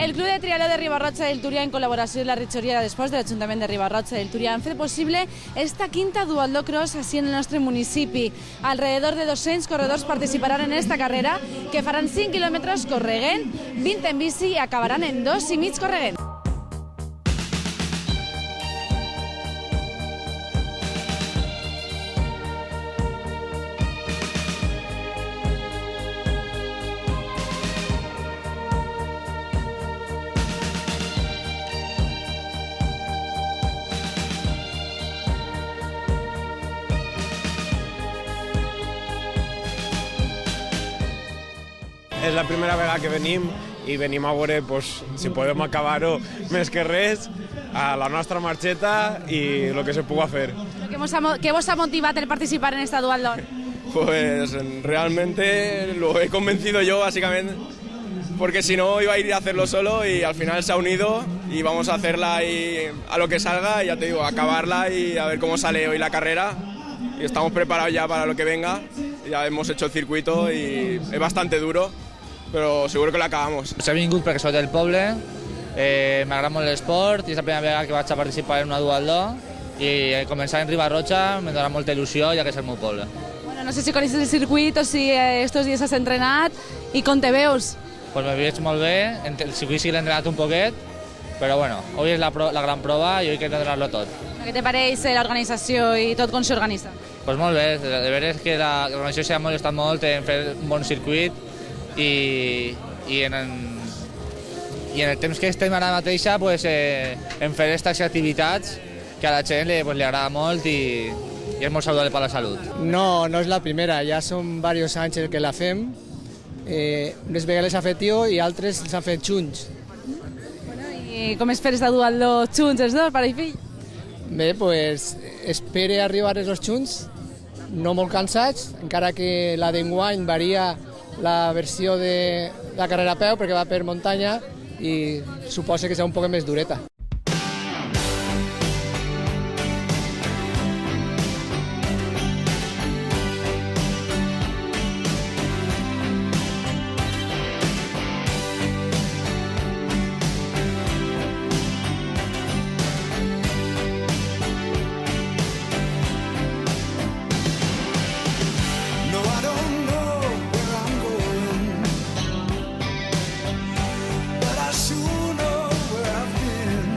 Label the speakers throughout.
Speaker 1: El Club de Triatló de Riba-roja del Túria, en col·laboració amb la Richoria d'Esports de l'Ajuntament de Riba-roja del Túria, han fet possible esta quinta duatló cross així en el nostre municipi. Alrededor de 200 corredors participaran en esta carrera, que faran 5 quilòmetres corregent, 20 en bici i acabaran en 2 i mig corregent.
Speaker 2: És la primera vegada que venim i venim a veure si podem acabar-ho més que res a la nostra marxeta i el que se puga fer.
Speaker 1: ¿Qué vos ha motivat el participar en esta duatlón?
Speaker 3: Pues realmente lo he convencido yo básicamente, porque si no iba a ir a hacerlo solo y al final se ha unido y vamos a hacerla y a lo que salga, y ya te digo, acabarla y a ver cómo sale hoy la carrera. Y estamos preparados ya para lo que venga, ya hemos hecho el circuito y es bastante duro, però segur que l'acabamos.
Speaker 4: He vingut perquè soc del poble, m'agrada molt l'esport i és la primera vegada que vaig a participar en una duatló i començar en Riba-roja me dona molta il·lusió, ja que és el meu poble.
Speaker 1: Bueno, no sé si coneixes el circuit o si estos dies has entrenat i com te veus.
Speaker 4: Pues me veig molt bé, el circuit sí l'he entrenat un poquet, però bueno, hoy és la gran prova i hoy hay que entrenarlo tot.
Speaker 1: Què te pareix l'organització i tot com s'organitza?
Speaker 4: Pues molt bé, de veres que l'organització s'ha molestat molt en fer un bon circuit i en el temps que estem ara mateixa en fer aquestes activitats que a la gent li agrada molt i és molt saludable per la salut.
Speaker 5: No és la primera, ja són diversos anys que la fem. Unes vegades s'ha fet jo i altres s'ha fet junts.
Speaker 1: I com es fer esta duatló junts els dos, pare i fill?
Speaker 5: Bé, doncs espere arribar els dos junts, no molt cansats, encara que la d'enguany varia la versió de la carrera a peu perquè va per muntanya i suposa que serà un poc més dureta.
Speaker 6: Sure know where I've been.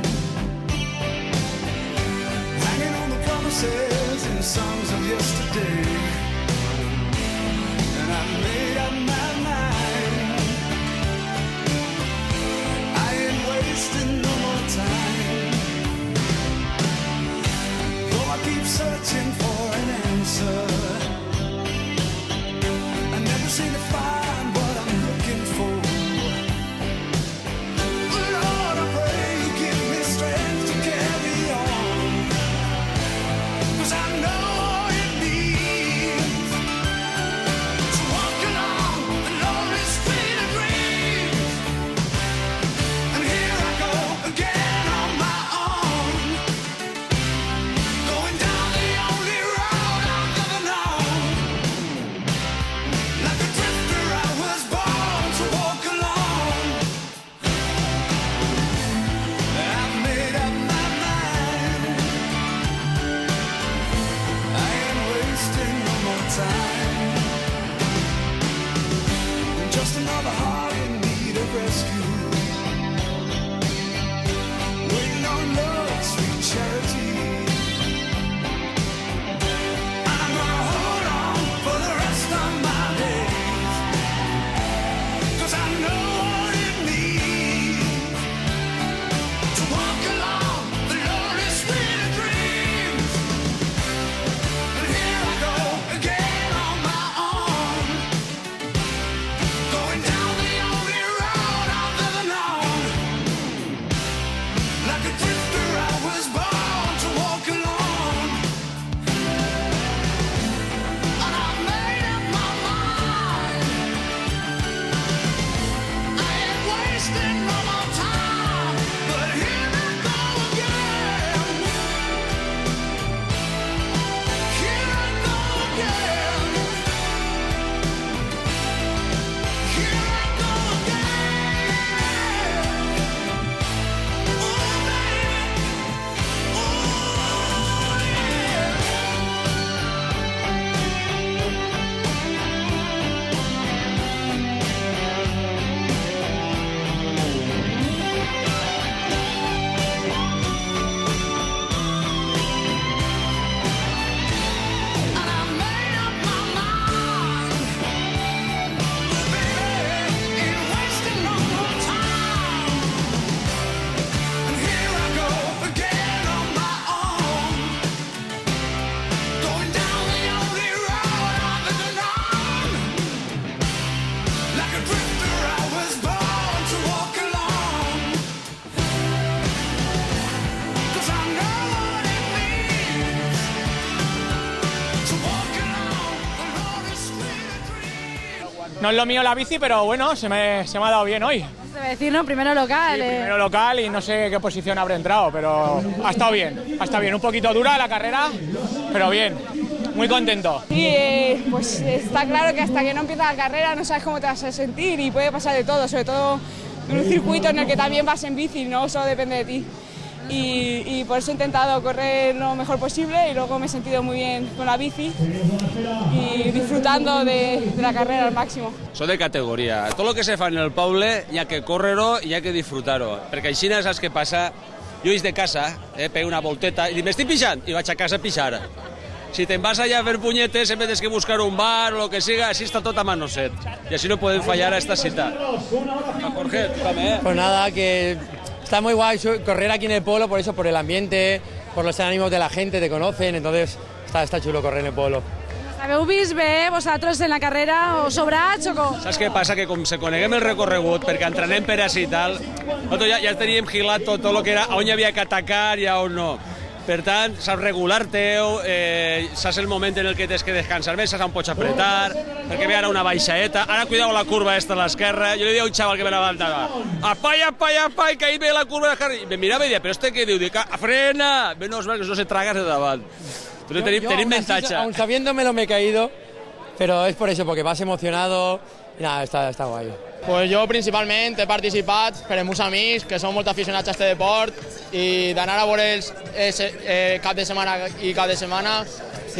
Speaker 6: No es lo mío la bici, pero bueno, se me ha dado bien hoy.
Speaker 1: Se va a decir, ¿no? Primero local.
Speaker 6: Sí, primero local y no sé qué posición habré entrado, pero ha estado bien. Un poquito dura la carrera, pero bien. Muy contento.
Speaker 7: Sí, pues está claro que hasta que no empieza la carrera no sabes cómo te vas a sentir y puede pasar de todo, sobre todo en un circuito en el que también vas en bici, no solo depende de ti. Y por eso he intentado correr lo mejor posible y luego me he sentido muy bien con la bici y disfrutando de la carrera al máximo.
Speaker 8: Soy de categoria. Tot el que se fa en el poble hi ha que córrer-ho i hi ha que disfrutar-ho. Perquè així saps què passa? Jo és de casa, pego una volteta i dic, m'estic pixant, i vaig a casa a pixar. Si te'n vas allà a fer punyetes, sempre tens que buscar un bar o lo que siga, així està tot a mano set. I així no podem fallar a esta cita. Jorge, tú también.
Speaker 5: Pues nada, que está muy guay correr aquí en el pueblo, por eso, por el ambiente, por los ánimos de la gente, te conocen, entonces está chulo correr en el pueblo.
Speaker 1: ¿Habeu vist bé vosaltres en la carrera o sobrats o com?
Speaker 8: Saps què passa? Que com se coneguem el recorregut, perquè entrenem per així i tal, nosaltres ja teníem gilat tot el que era on hi havia que atacar i on no. Per tant, saps regular-te, saps el moment en el que tens que descansar més, saps on pots apretar, perquè ve ara una baixaeta, ara cuidao la curva esta a l'esquerra, jo li dic a un xaval que me levantava, apai, que ahí ve la curva de l'esquerra, i me mirava i deia, però este què diu? Dic, frena, menos mal que no se tragas de davant. Pero tenim mentatge.
Speaker 5: Aún sabiéndomelo me he caído, pero es por eso, porque vas emocionado y nada, está guay.
Speaker 9: Pues jo principalment he participat per els meus amics, que són molt aficionats a aquest deport, i d'anar a veure'ls cap de setmana, i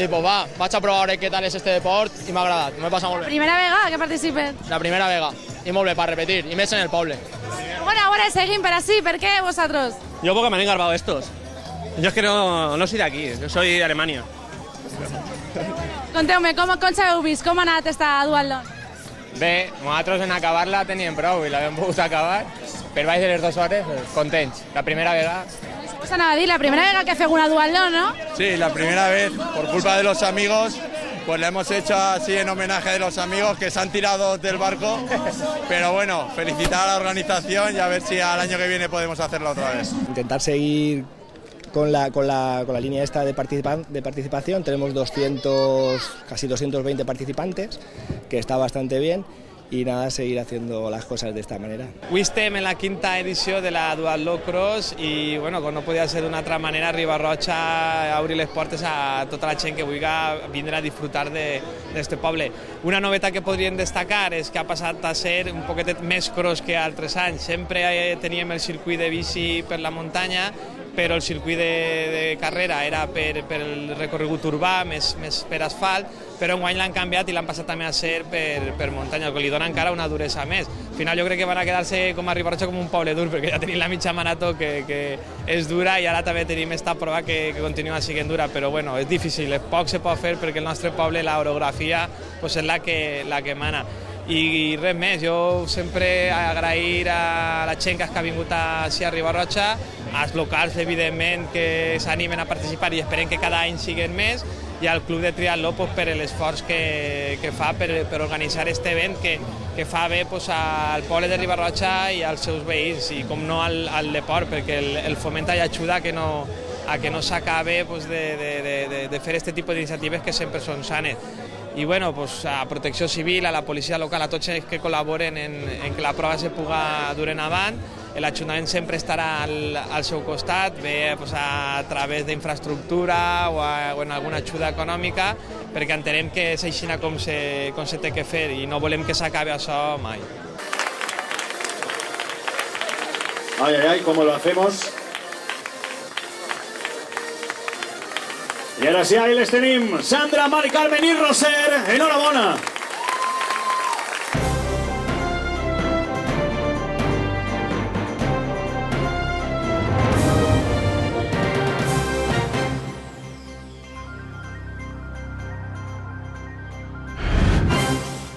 Speaker 9: pues va, vaig a provar què tal és este deport i m'ha agradat, m'ho he passat molt bé.
Speaker 1: Primera vegada que participes?
Speaker 9: La primera vegada, i molt bé per repetir, i més en el poble.
Speaker 1: Bueno, ahora seguim per així, ¿per qué vosotros?
Speaker 10: Yo porque me han engarvado estos. Yo es que no soy de aquí, yo soy de Alemania.
Speaker 1: Conteu-me, com s'heu vist? Com ha anat esta duatlon?
Speaker 9: Bé, nosaltres en acabar-la teníem prou i l'hem pogut acabar, per baix de les 2 hores, contents. La primera vegada...
Speaker 1: Us anava a dir, la primera vegada que feu una duatlon, ¿no?
Speaker 11: Sí, la primera vez, por culpa de los amigos, pues la hemos hecho así en homenaje de los amigos que se han tirado del barco, pero bueno, felicitar a la organización y a ver si al año que viene podemos hacerla otra vez.
Speaker 12: Intentar seguir con la línea esta de participación, tenemos casi 220 participantes, que está bastante bien, y nada, seguir haciendo las cosas de esta manera.
Speaker 13: Avui estem en la 5ª edició de la Duatló Cross i bueno, com no podia ser d'una altra manera, Riba-roja obrir les portes a tota la gent que vulgui vindre a disfrutar d'este poble. Una novetat que podríem destacar és que ha passat a ser un poquetet més cross que altres anys. Sempre teníem el circuit de bici per la muntanya, però el circuit de carrera era per el recorregut urbà, més per asfalt, però enguany l'han canviat i l'han passat també a ser per muntanya, el que li dona encara una duresa més. Al final jo crec que van a quedar-se com a Riba-roja com un poble dur, perquè ja tenim la mitja marató que és dura i ara també tenim esta prova que continua sent dura, però bueno, és difícil, poc se pot fer perquè el nostre poble, l'orografia, pues és la que mana. I res més, jo sempre agrair a la gent que ha vingut així a Riba-roja, als locals, evidentment, que s'animen a participar i esperem que cada any siguin més, i al Club de Triatló per l'esforç que fa per organitzar aquest event que fa bé al poble de Riba-roja i als seus veïns, i com no al deport, perquè el fomenta i ajuda a que no s'acabe de fer aquest tipus d'iniciatives que sempre són sanes. I bueno, a Protecció Civil, a la policia local, a tots els que col·laboren en que la prova se puga dur endavant. L'Ajuntament sempre estarà al seu costat, bé a través d'infraestructura o en alguna ajuda econòmica, perquè entenem que és així com se té que fer i no volem que s'acabi això mai.
Speaker 14: Ay, ¿cómo lo hacemos? I ara sí, ahí les tenim, Sandra, Mari Carmen i Roser, enhorabona!